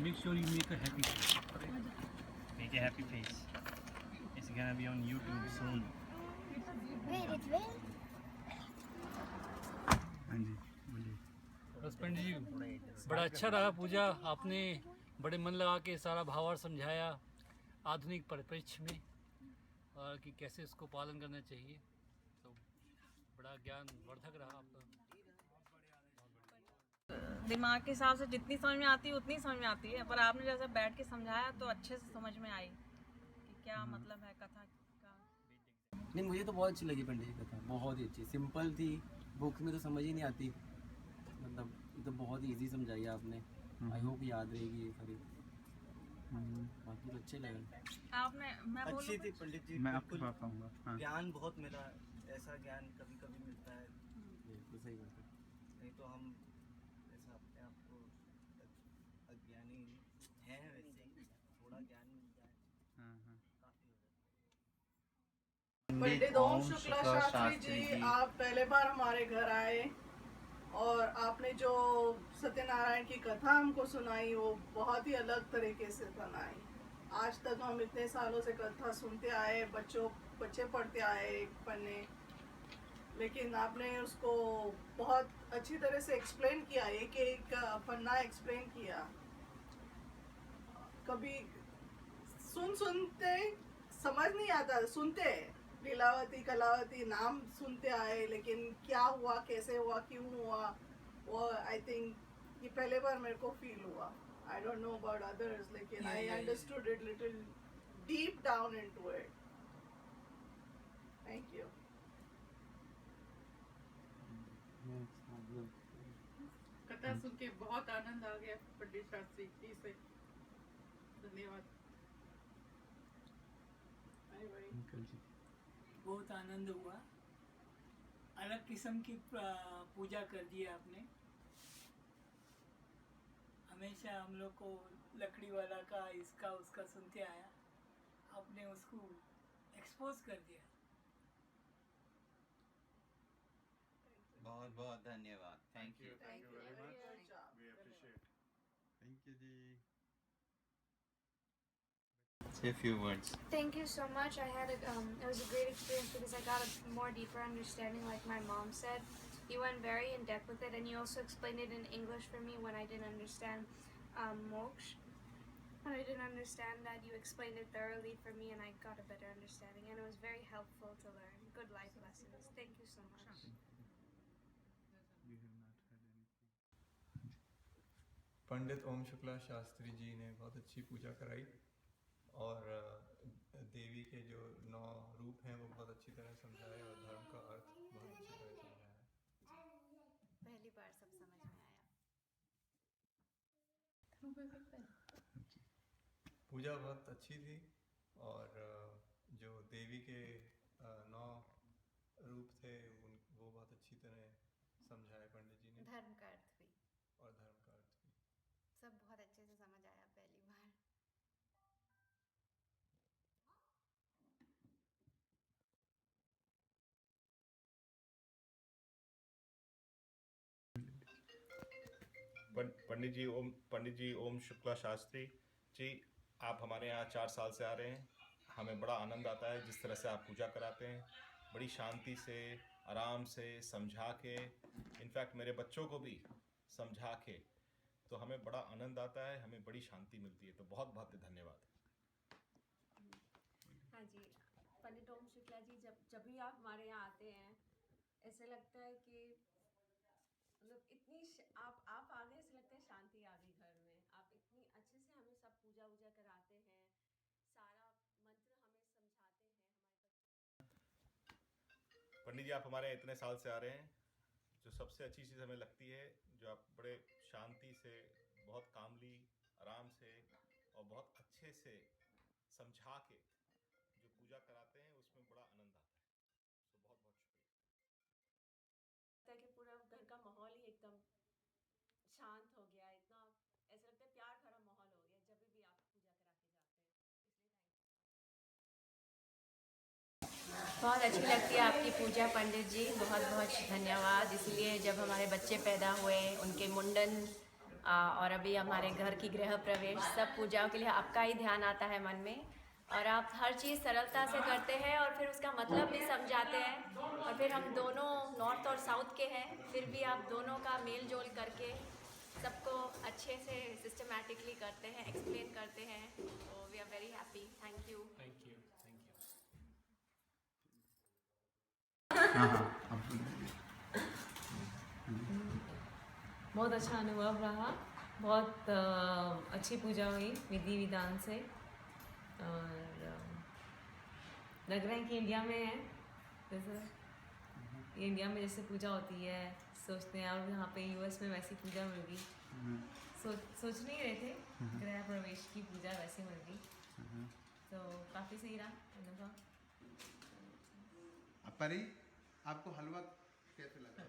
make sure you make a happy face. Make a happy face. It's gonna be on YouTube soon. Wait, it's real? हाँ जी बोलिए। पंडित जी बड़ा अच्छा रहा पूजा, आपने बड़े मन लगा के सारा भावार्थ समझाया आधुनिक परिप्रेक्ष्य में, और कि कैसे इसको पालन करना चाहिए। तो बड़ा ज्ञान वर्धक रहा आपका। दिमाग के हिसाब से जितनी समझ में आती है उतनी समझ में आती है, पर आपने जैसे बैठ के समझाया तो अच्छे से समझ में आई कि क्या मतलब है कथा का। नहीं, मुझे तो बहुत अच्छी लगी पंडित जी की कथा, बहुत ही अच्छी, सिंपल थी, बुक में तो समझ ही नहीं आती, मतलब ये तो बहुत ही ईजी समझाई आपने। आई होप याद रहेगी ये सारी। बाकी तो अच्छे लगे। आपने मैं अच्छी थी पंडित जी, मैं आपके पास आऊँगा। हाँ ज्ञान बहुत मिला। ऐसा ज्ञान कभी कभी मिलता है, बिल्कुल सही बात है। नहीं तो हम ऐसा अपने आप को अज्ञानी हैं, वैसे ही थोड़ा ज्ञान मिल जाए हाँ हाँ। काफी हो जाता है। पंडित ओम शुक्ला शास्त्री जी, आप पहले बार हमारे घर आए और आपने जो सत्यनारायण की कथा हमको सुनाई वो बहुत ही अलग तरीके से बनाई। आज तक हम इतने सालों से कथा सुनते आए, बच्चे पढ़ते आए एक पन्ने, लेकिन आपने उसको बहुत अच्छी तरह से एक्सप्लेन किया, एक एक पन्ना एक्सप्लेन किया। कभी सुनते समझ नहीं आता, सुनते लीलावती कलावती नाम सुनते आए, लेकिन क्या हुआ, कैसे हुआ, क्यों हुआ, वो आई थिंक ये पहले बार मेरे को फील हुआ। I don't know about others, लेकिन I understood it little deep down into it. Thank you. कथा सुन के बहुत आनंद आ गया पंडित शास्त्री जी से, धन्यवाद। अंकल जी बहुत आनंद हुआ, अलग किस्म की पूजा कर दी आपने। हमेशा हम लोग को लकड़ी वाला का इसका उसका सुनते आया, आपने उसको एक्सपोज कर दिया। बहुत बहुत धन्यवाद। Thank you. Thank you very much. Good job. we appreciate thank you जी। Say a few words. Thank you so much. I had it was a great experience because I got a more deeper understanding, like my mom said. You went very in depth with it, and you also explained it in English for me when I didn't understand moksha. When I didn't understand that, you explained it thoroughly for me, and I got a better understanding, and it was very helpful to learn. Good life lessons. Thank you so much. we have not had anything। पंडित ओम शुक्ला शास्त्री जी ने बहुत अच्छी पूजा कराई, और देवी के जो 9 रूप हैं वो बहुत अच्छी तरह समझाए, और धर्म का अर्थ बहुत अच्छी तरह समझाया। पहली बार सब समझ में आया। पूजा बहुत अच्छी थी, और जो देवी के 9 रूप थे वो बहुत अच्छी तरह समझाए पंडित जी ने, धर्म का अर्थ भी, और धर्म का अर्थ भी सब बहुत अच्छे से समझ आया पहली बार। पंडित जी ओम शुक्ला शास्त्री जी, आप हमारे यहाँ 4 साल से आ रहे हैं। हमें बड़ा आनंद आता है जिस तरह से आप पूजा कराते हैं, बड़ी शांति से, आराम से समझा के, इनफैक्ट मेरे बच्चों को भी समझा के, तो हमें बड़ा आनंद आता है, हमें बड़ी शांति मिलती है। तो बहुत बहुत धन्यवाद। हाँ जी, पंडित ओम शुक्ला जी, जब भी आप हमारे यहाँ आते हैं ऐसे लगता है कि मतलब आप आ गए, ऐसे लगता है शांति आ गई घर में। आप इतनी अच्छे से हमें सब पूजा वूजा कराते हैं, सारा मंत्र हमें समझाते हैं। पंडित जी, आप हमारे यहाँ इतने साल से आ रहे हैं, जो सबसे अच्छी चीज़ हमें लगती है, जो आप बड़े शांति से, बहुत कामली, आराम से और बहुत अच्छे से समझा के जो पूजा कराते हैं, उसमें बड़ा आनंद आता है। तो बहुत बहुत शुक्रिया। कि पूरा घर का माहौल ही एकदम शांत हो गया, इतना ऐसा लगता है प्यार भरा माहौल हो गया जब भी आप पूजा करा के जाते हैं। इसलिए बहुत अच्छी लगती है आपकी पूजा पंडित जी, बहुत बहुत धन्यवाद। इसलिए जब हमारे बच्चे पैदा हुए, उनके मुंडन और अभी हमारे घर की गृह प्रवेश, सब पूजाओं के लिए आपका ही ध्यान आता है मन में, और आप हर चीज़ सरलता से करते हैं और फिर उसका मतलब भी समझाते हैं। और फिर हम दोनों नॉर्थ और साउथ के हैं, फिर भी आप दोनों का मेल जोल करके सबको अच्छे से सिस्टमैटिकली करते हैं, एक्सप्लेन करते हैं। तो we are very happy. Thank you. Thank you, thank you. बहुत अच्छा अनुभव रहा, बहुत अच्छी पूजा हुई विधि विधान से, और लग रहा है कि इंडिया में है जैसे, इंडिया में जैसे पूजा होती है सोचते हैं, और यहाँ पे यूएस में वैसी पूजा मिल गई। सोच नहीं रहे थे गृह प्रवेश की पूजा वैसे मिल गई, तो काफ़ी सही रहा अनुभव। परी, आपको हलवा कैसे लगा?